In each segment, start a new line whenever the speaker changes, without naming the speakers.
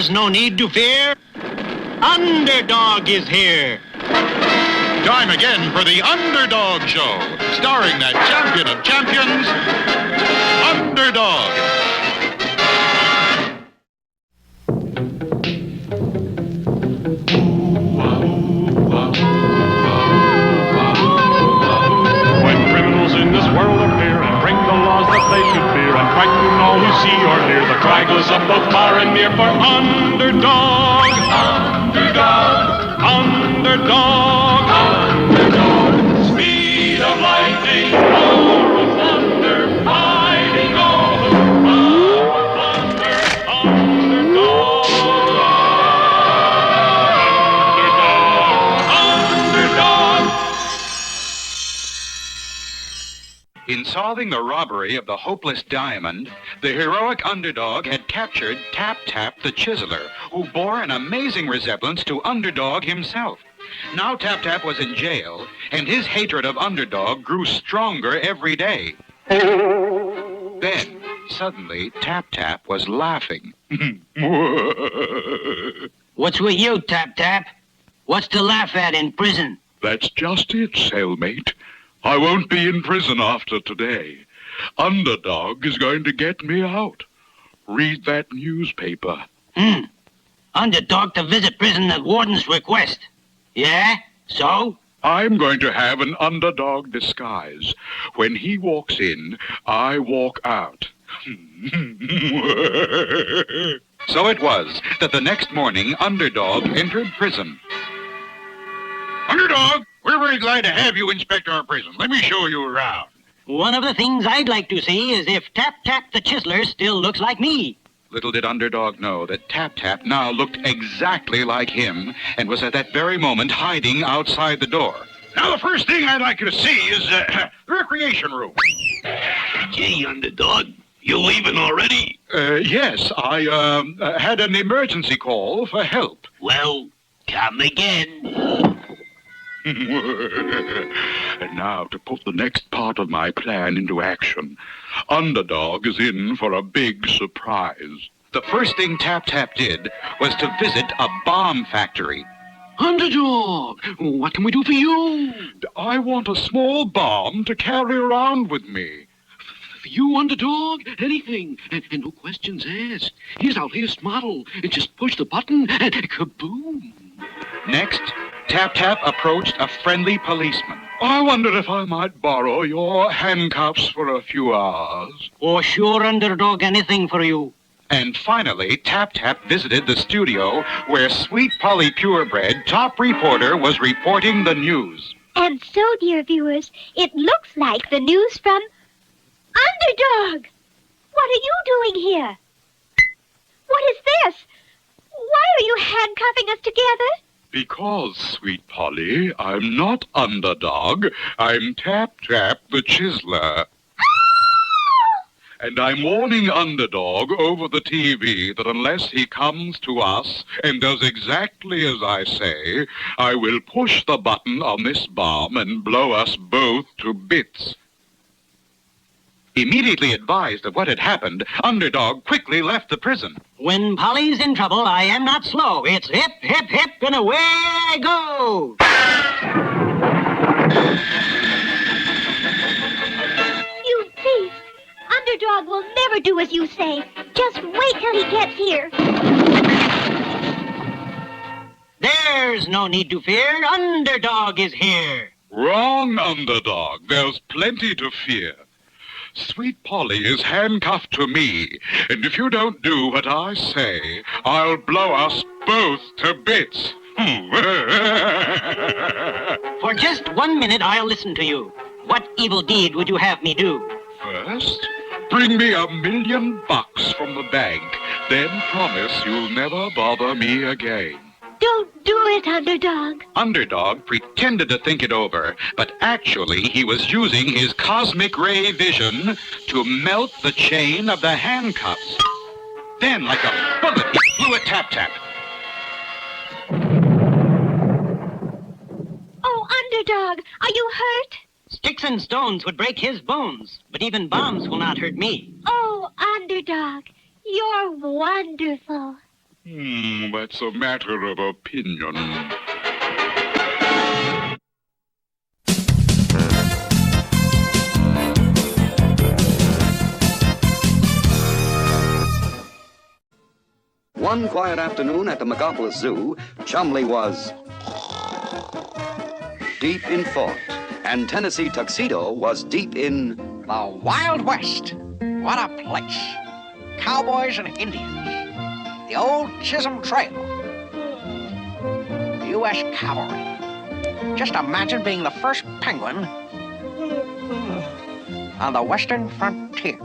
There's no need to fear. Underdog is here.
Time again for the Underdog Show, starring that champion of champions, Underdog.
When criminals in this world appear and break the laws that they should fear and frighten all who see or hear, the cry goes up both far and near for Underdog. Underdog. Underdog. Underdog. Speed of lightning, power of thunder, fighting all who plunder. Underdog. Underdog. Underdog.
In solving the robbery of the hopeless diamond, the heroic Underdog had captured Tap Tap the Chiseler, who bore an amazing resemblance to Underdog himself. Now Tap Tap was in jail, and his hatred of Underdog grew stronger every day. Then, suddenly, Tap Tap was laughing.
What's with you, Tap Tap? What's to laugh at in prison?
That's just it, cellmate. I won't be in prison after today. Underdog is going to get me out. Read that newspaper.
Underdog to visit prison at warden's request. Yeah? So?
I'm going to have an underdog disguise. When he walks in, I walk out.
So it was that the next morning, Underdog entered prison. Underdog, we're very glad to have you inspect our prison. Let me show you around.
One of the things I'd like to see is if Tap Tap the Chiseler still looks like me.
Little did Underdog know that Tap Tap now looked exactly like him and was at that very moment hiding outside the door. Now, the first thing I'd like you to see is the recreation room.
Gee, Underdog, you leaving already?
Yes, I had an emergency call for help.
Well, come again.
And now to put the next part of my plan into action. Underdog is in for a big surprise.
The first thing Tap Tap did was to visit a bomb factory.
Underdog, what can we do for you?
I want a small bomb to carry around with me.
For you, Underdog, anything. And no questions asked. Here's our latest model. Just push the button and kaboom.
Next, Tap Tap approached a friendly policeman.
I wonder if I might borrow your handcuffs for a few hours.
Oh, sure, Underdog, anything for you.
And finally, Tap Tap visited the studio where Sweet Polly Purebred, top reporter, was reporting the news.
And so, dear viewers, it looks like the news from Underdog. What are you doing here? What is this? Why are you handcuffing us together?
Because, Sweet Polly, I'm not Underdog. I'm Tap Tap the Chiseler. And I'm warning Underdog over the TV that unless he comes to us and does exactly as I say, I will push the button on this bomb and blow us both to bits.
Immediately advised of what had happened, Underdog quickly left the prison.
When Polly's in trouble, I am not slow. It's hip, hip, hip, and away I go.
You thief! Underdog will never do as you say. Just wait till he gets here.
There's no need to fear. Underdog is here.
Wrong, Underdog. There's plenty to fear. Sweet Polly is handcuffed to me, and if you don't do what I say, I'll blow us both to bits.
For just 1 minute, I'll listen to you. What evil deed would you have me do?
First, bring me $1 million from the bank, then promise you'll never bother me again.
Don't do it, Underdog.
Underdog pretended to think it over, but actually he was using his cosmic ray vision to melt the chain of the handcuffs. Then, like a bullet, he flew at Tap Tap.
Oh, Underdog, are you hurt?
Sticks and stones would break his bones, but even bombs will not hurt me.
Oh, Underdog, you're wonderful.
That's a matter of opinion.
One quiet afternoon at the Megapolis Zoo, Chumley was deep in thought, and Tennessee Tuxedo was deep in
The Wild West. What a place. Cowboys and Indians. The old Chisholm Trail. The U.S. Cavalry. Just imagine being the first penguin on the western frontier.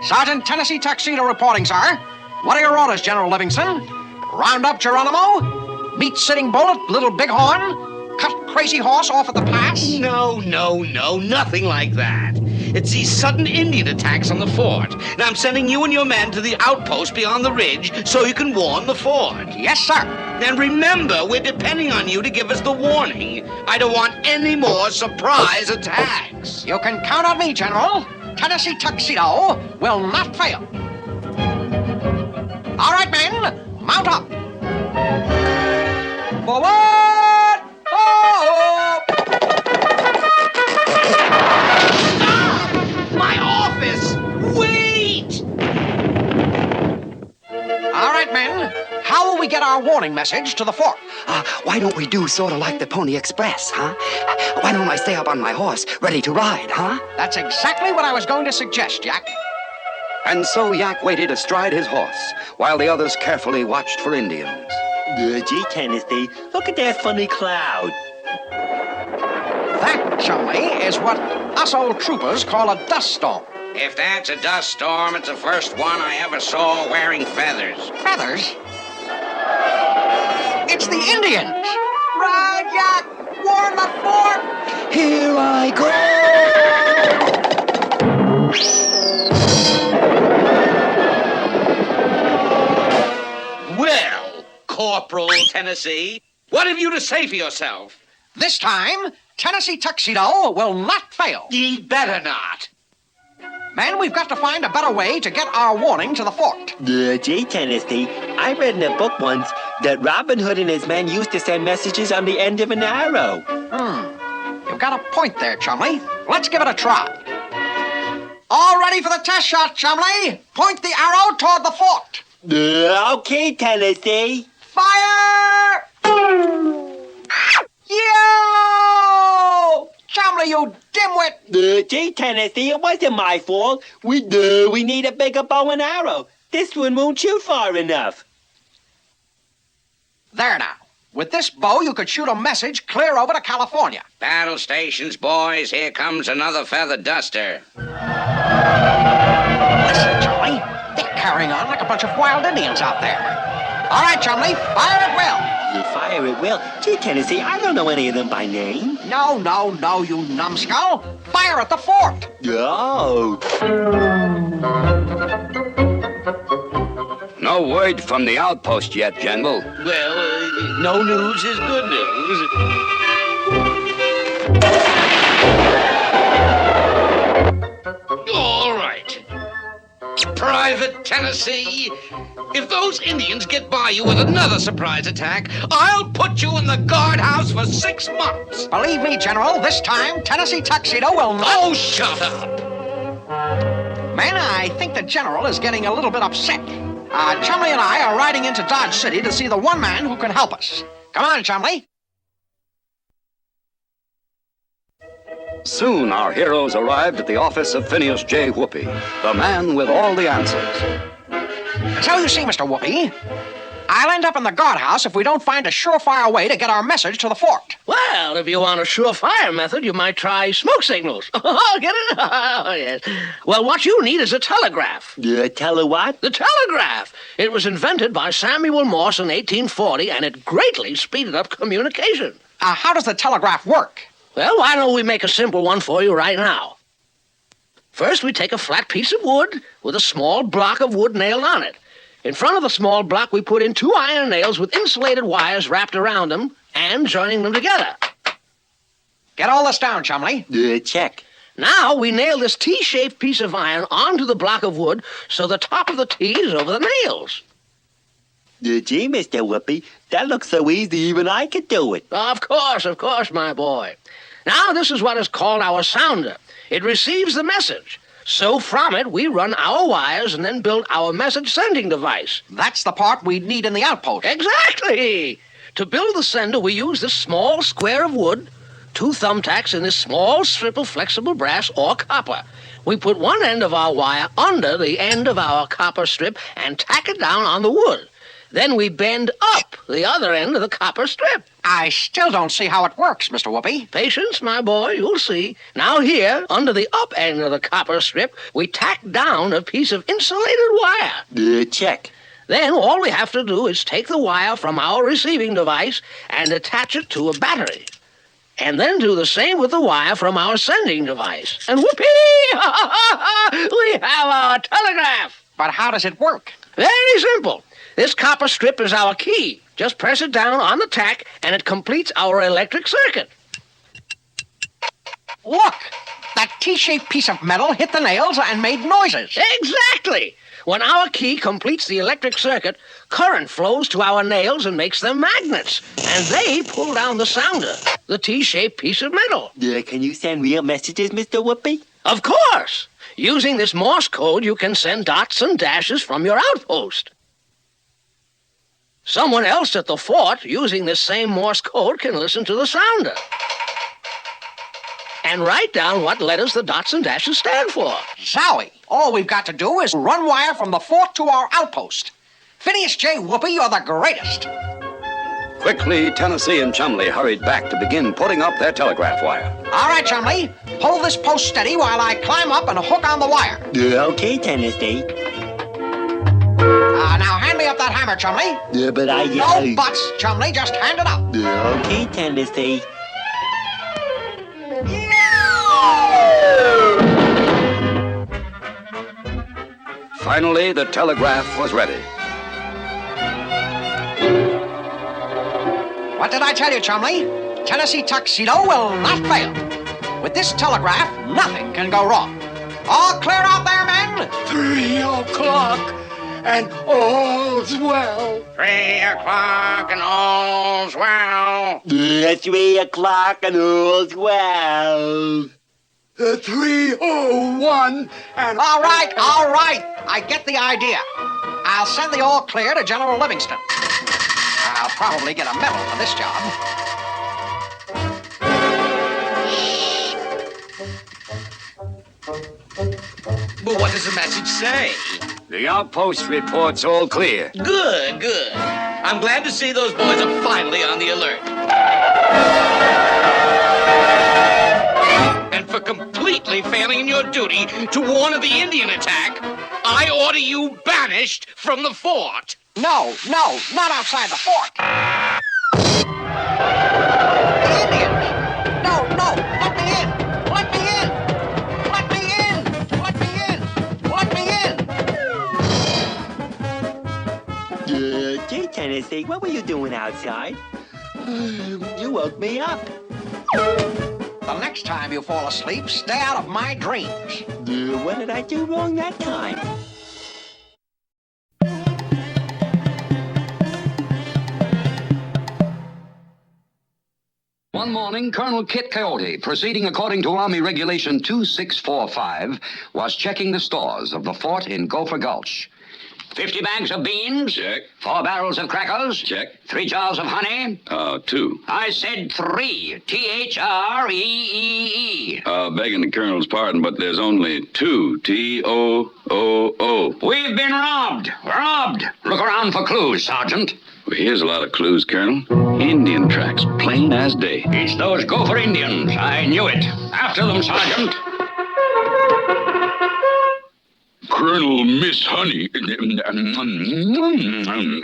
Sergeant Tennessee Tuxedo reporting, sir. What are your orders, General Livingston? Round up Geronimo? Meet Sitting Bull at Little Bighorn? Cut Crazy Horse off at the pass?
No, nothing like that. It's these sudden Indian attacks on the fort. And I'm sending you and your men to the outpost beyond the ridge so you can warn the fort.
Yes, sir.
And remember, we're depending on you to give us the warning. I don't want any more surprise attacks.
You can count on me, General. Tennessee Tuxedo will not fail. All right, men, mount up. Forward! Oh!
My office! Wait!
All right, men, how will we get our warning message to the fort?
why don't we do sort of like the Pony Express, huh? Why don't I stay up on my horse, ready to ride, huh?
That's exactly what I was going to suggest, Yak.
And so Yak waited astride his horse, while the others carefully watched for Indians.
Gee, Tennessee, look at that funny cloud.
That, Chumley, is what us old troopers call a dust storm.
If that's a dust storm, it's the first one I ever saw wearing feathers.
Feathers? It's the Indians! Ride, Yak! Warn the fort!
Here I go!
Well, Corporal Tennessee, what have you to say for yourself?
This time, Tennessee Tuxedo will not fail.
Ye better not.
Men, we've got to find a better way to get our warning to the fort.
Gee, Tennessee, I read in a book once that Robin Hood and his men used to send messages on the end of an arrow.
You've got a point there, Chumley. Let's give it a try. All ready for the test shot, Chumley. Point the arrow toward the fort.
Okay, Tennessee.
Fire! Yo! Chumley, you dimwit!
Gee, Tennessee, it wasn't my fault. We need a bigger bow and arrow. This one won't shoot far enough.
There now. With this bow, you could shoot a message clear over to California.
Battle stations, boys. Here comes another feather duster.
Listen, Chumley. They're carrying on like a bunch of wild Indians out there. All right, Chumley, fire at will.
You fire at will. Gee, Tennessee, I don't know any of them by name.
No, you numbskull. Fire at the fort.
Oh.
No word from the outpost yet, General.
Well, no news is good news. All right. Private Tennessee, if those Indians get by you with another surprise attack, I'll put you in the guardhouse for 6 months.
Believe me, General, this time Tennessee Tuxedo will not...
Oh, shut up.
Man, I think the General is getting a little bit upset. Chumley and I are riding into Dodge City to see the one man who can help us. Come on, Chumley.
Soon our heroes arrived at the office of Phineas J. Whoopi, the man with all the answers.
So you see, Mr. Whoopi, I'll end up in the guardhouse if we don't find a surefire way to get our message to the fort.
Well, if you want a surefire method, you might try smoke signals. Oh, get it? Oh, yes. Well, what you need is a telegraph.
Tele what?
The telegraph. It was invented by Samuel Morse in 1840, and it greatly speeded up communication.
How does the telegraph work?
Well, why don't we make a simple one for you right now? First, we take a flat piece of wood with a small block of wood nailed on it. In front of the small block, we put in 2 iron nails with insulated wires wrapped around them and joining them together.
Get all this down, Chumley.
Check.
Now we nail this T-shaped piece of iron onto the block of wood so the top of the T is over the nails.
Gee, Mr. Whoopi, that looks so easy even I could do it.
Of course, my boy. Now this is what is called our sounder. It receives the message. So from it, we run our wires and then build our message sending device.
That's the part we'd need in the outpost.
Exactly! To build the sender, we use this small square of wood, 2 thumbtacks, and this small strip of flexible brass or copper. We put one end of our wire under the end of our copper strip and tack it down on the wood. Then we bend up the other end of the copper strip.
I still don't see how it works, Mr. Whoopi.
Patience, my boy, you'll see. Now here, under the up end of the copper strip, we tack down a piece of insulated wire.
Check.
Then all we have to do is take the wire from our receiving device and attach it to a battery. And then do the same with the wire from our sending device. And whoopee! We have our telegraph.
But how does it work?
Very simple. This copper strip is our key. Just press it down on the tack, and it completes our electric circuit.
Look! That T-shaped piece of metal hit the nails and made noises.
Exactly! When our key completes the electric circuit, current flows to our nails and makes them magnets. And they pull down the sounder, the T-shaped piece of metal.
Can you send real messages, Mr. Whoopi?
Of course! Using this Morse code, you can send dots and dashes from your outpost. Someone else at the fort, using this same Morse code, can listen to the sounder and write down what letters the dots and dashes stand for.
Zowie! All we've got to do is run wire from the fort to our outpost. Phineas J. Whoopi, you're the greatest.
Quickly, Tennessee and Chumley hurried back to begin putting up their telegraph wire.
All right, Chumley. Hold this post steady while I climb up and hook on the wire.
Okay, Tennessee.
Now hand me up that hammer, Chumley.
But I...
No buts, Chumley. Just hand it up.
Okay, Tennessee.
Finally, the telegraph was ready.
What did I tell you, Chumley? Tennessee Tuxedo will not fail. With this telegraph, nothing can go wrong. All clear out there, men?
3 o'clock. And all's well.
3 o'clock and all's well.
3 o'clock and all's well.
3:01 and...
All right. I get the idea. I'll send the all clear to General Livingston. I'll probably get a medal for this job.
But what does the message say?
The outpost reports all clear.
Good. I'm glad to see those boys are finally on the alert. And for completely failing in your duty to warn of the Indian attack, I order you banished from the fort.
No, not outside the fort. The Indians! No, let me in! Let me in! Let me in! Let me in! Let me in!
Gee, Tennessee, what were you doing outside? You woke me up.
The next time you fall asleep, stay out of my dreams.
What did I do wrong that time?
One morning, Colonel Kit Coyote, proceeding according to Army Regulation 2645, was checking the stores of the fort in Gopher Gulch. 50 bags of beans.
Check.
4 barrels of crackers.
Check.
3 jars of honey.
2.
I said 3. T-H-R-E-E-E.
Begging the Colonel's pardon, but there's only 2. T-O-O-O.
We've been robbed. Look around for clues, Sergeant.
Well, here's a lot of clues, Colonel. Indian tracks, plain as day.
It's those Gopher Indians. I knew it. After them, Sergeant.
Colonel Miss Honey.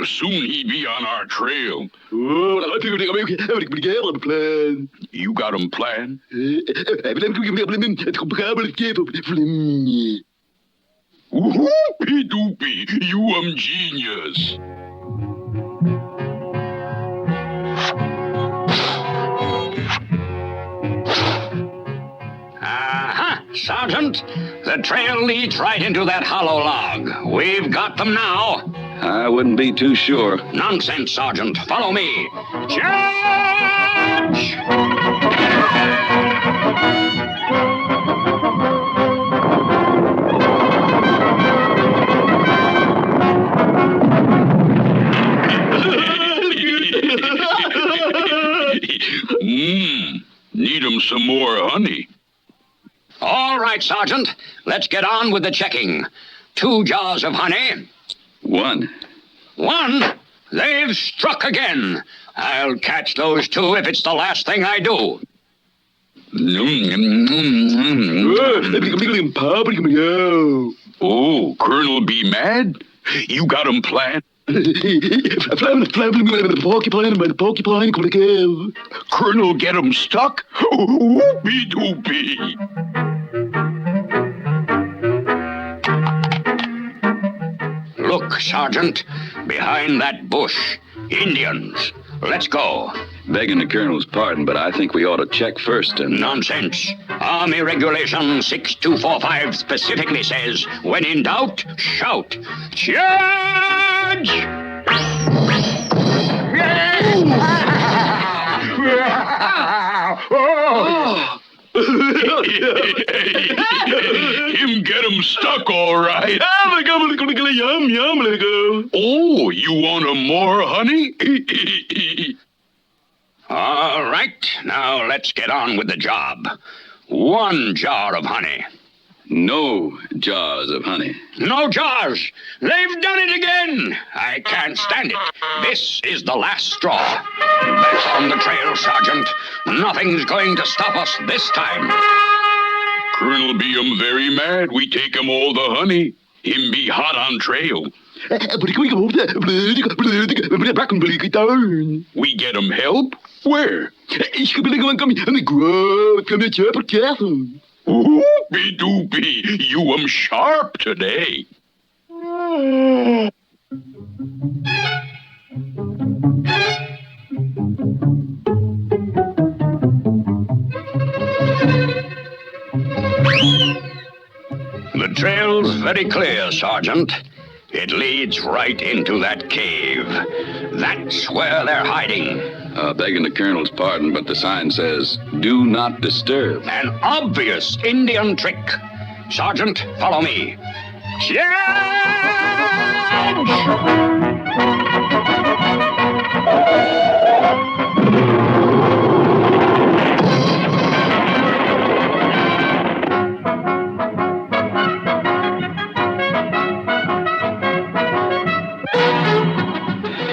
Soon he be on our trail. You got him planned? Whoopie doopie, you genius.
Uh-huh. Sergeant, the trail leads right into that hollow log. We've got them now.
I wouldn't be too sure.
Nonsense, Sergeant. Follow me. Charge!
Need 'em some more honey.
All right, Sergeant. Let's get on with the checking. 2 jars of honey.
1.
1? They've struck again. I'll catch those 2 if it's the last thing I do.
Oh, Colonel be mad? You got 'em planned? Colonel get 'em stuck? Whoopie doopie.
Look, Sergeant, behind that bush. Indians. Let's go.
Begging the Colonel's pardon, but I think we ought to check first and...
Nonsense. Army Regulation 6245 specifically says, when in doubt, shout. Charge!
Him get 'em stuck, all right. Oh, you want 'em more honey?
All right, now let's get on with the job. 1 jar of honey.
No jars of honey.
No jars! They've done it again! I can't stand it. This is the last straw. Back on the trail, Sergeant. Nothing's going to stop us this time.
Colonel be 'em very mad. We take 'em all the honey. Him be hot on trail. We get 'em help? Where? Whoopie doopie. You 'em sharp today.
The trail's very clear, Sergeant. It leads right into that cave. That's where they're hiding.
Begging the Colonel's pardon, but the sign says, do not disturb.
An obvious Indian trick. Sergeant, follow me.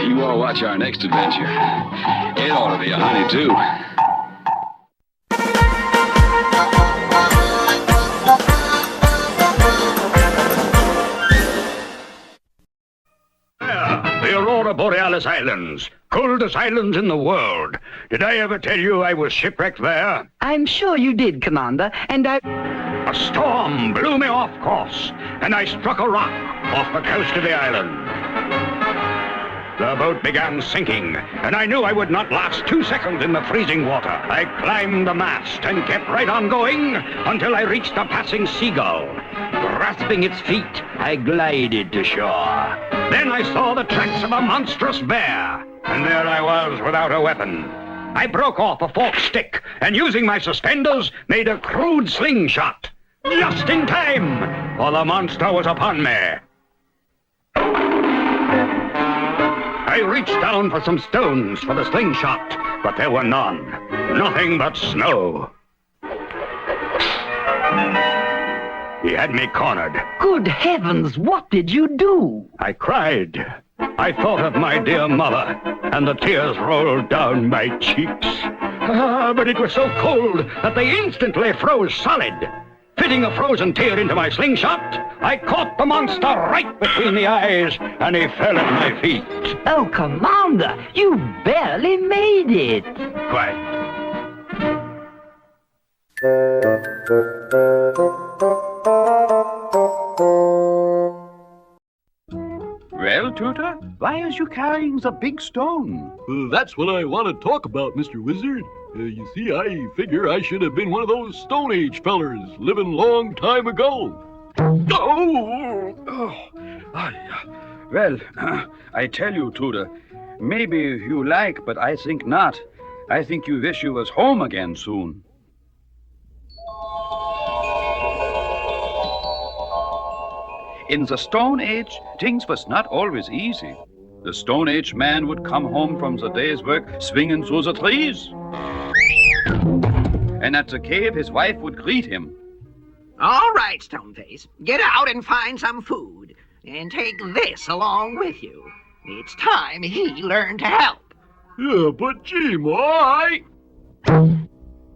You all watch our next adventure. It ought to be a honey, too.
The Aurora Borealis Islands. Coldest islands in the world. Did I ever tell you I was shipwrecked there?
I'm sure you did, Commander, and
A storm blew me off course, and I struck a rock off the coast of the island. The boat began sinking, and I knew I would not last 2 seconds in the freezing water. I climbed the mast and kept right on going until I reached a passing seagull. Grasping its feet, I glided to shore. Then I saw the tracks of a monstrous bear, and there I was without a weapon. I broke off a forked stick, and using my suspenders, made a crude slingshot. Just in time, for the monster was upon me. I reached down for some stones for the slingshot, but there were none. Nothing but snow. He had me cornered.
Good heavens, what did you do?
I cried. I thought of my dear mother, and the tears rolled down my cheeks. But it was so cold that they instantly froze solid. Fitting a frozen tear into my slingshot, I caught the monster right between the eyes, and he fell at my feet.
Oh, Commander, you barely made it.
Quiet.
Well, Tutor? Why is you carrying the big stone?
That's what I want to talk about, Mr. Wizard. You see, I figure I should have been one of those Stone Age fellers living long time ago.
Well, I tell you, Tutor, maybe you like, but I think not. I think you wish you was home again soon. In the Stone Age, things was not always easy. The Stone Age man would come home from the day's work swinging through the trees. And at the cave, his wife would greet him.
All right, Stoneface, get out and find some food. And take this along with you. It's time he learned to help.
Yeah, but gee, why?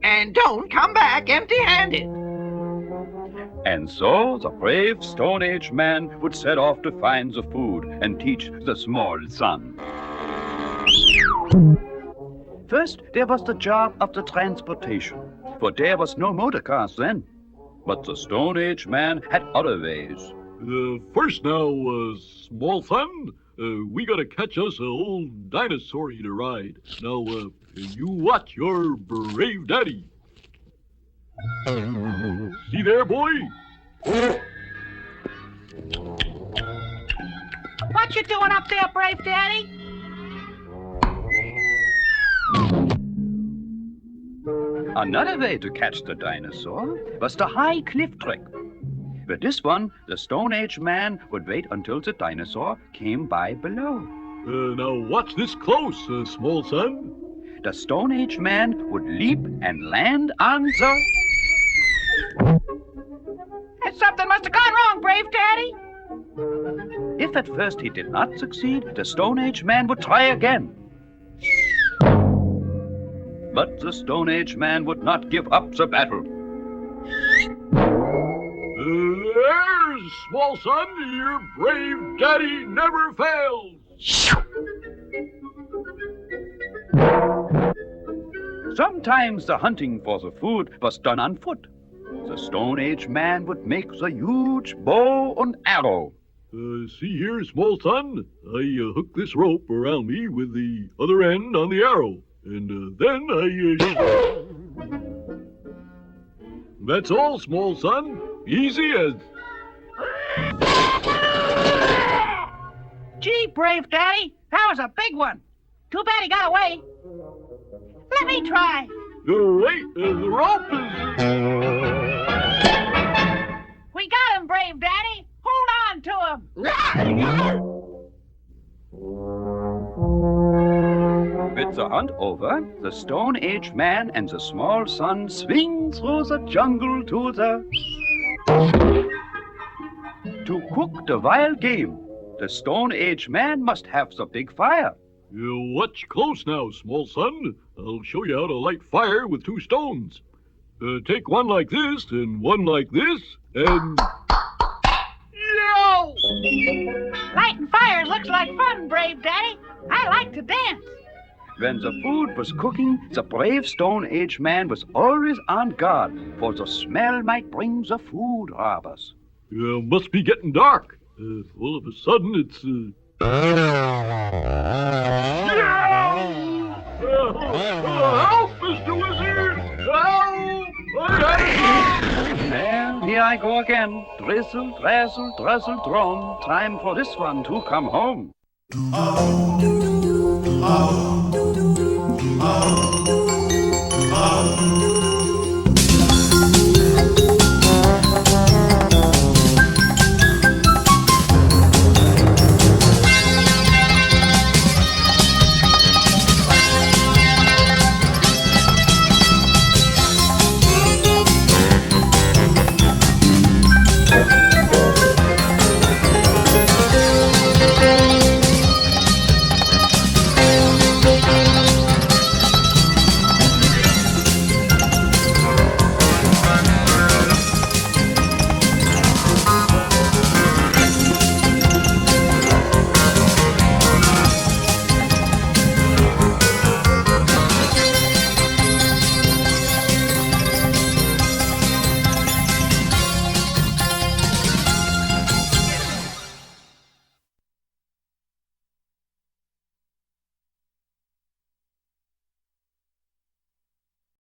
And don't come back empty-handed.
And so the brave Stone Age man would set off to find the food and teach the small son. First, there was the job of the transportation, for there was no motor cars then. But the Stone Age man had other ways.
First now, small son, we gotta catch us a old dinosaur to ride. Now, you watch your brave daddy. See there, boy?
What you doing up there, brave daddy?
Another way to catch the dinosaur was the high cliff trick. With this one, the Stone Age man would wait until the dinosaur came by below.
Now watch this close, small son.
The Stone Age man would leap and land on the...
Something must have gone wrong, brave daddy.
If at first he did not succeed, the Stone Age man would try again. But the Stone Age man would not give up the battle.
There's, small son, your brave daddy never fails.
Sometimes the hunting for the food was done on foot. The Stone Age man would make the huge bow and arrow.
See here, small son, I hook this rope around me with the other end on the arrow. And then I... That's all, small son. Easy as...
Gee, brave daddy, that was a big one. Too bad he got away. Let me try.
Wait, the rope is...
We got him, brave daddy. Hold on to him.
With the hunt over, the Stone Age man and the small son swing through the jungle to the... To cook the wild game, the Stone Age man must have the big fire.
You watch close now, small son. I'll show you how to light fire with two stones. Take one like this and one like this, and...
Yo! Lighting fires looks like fun, brave daddy. I like to dance.
When the food was cooking, the brave Stone Age man was always on guard, for the smell might bring the food robbers.
Must be getting dark. All of a sudden, it's... Help, Mr. Wizard! Help!
Well, here I go again. Drizzle, drazzle, druzzle, drone. Time for this one to come home.
Oh.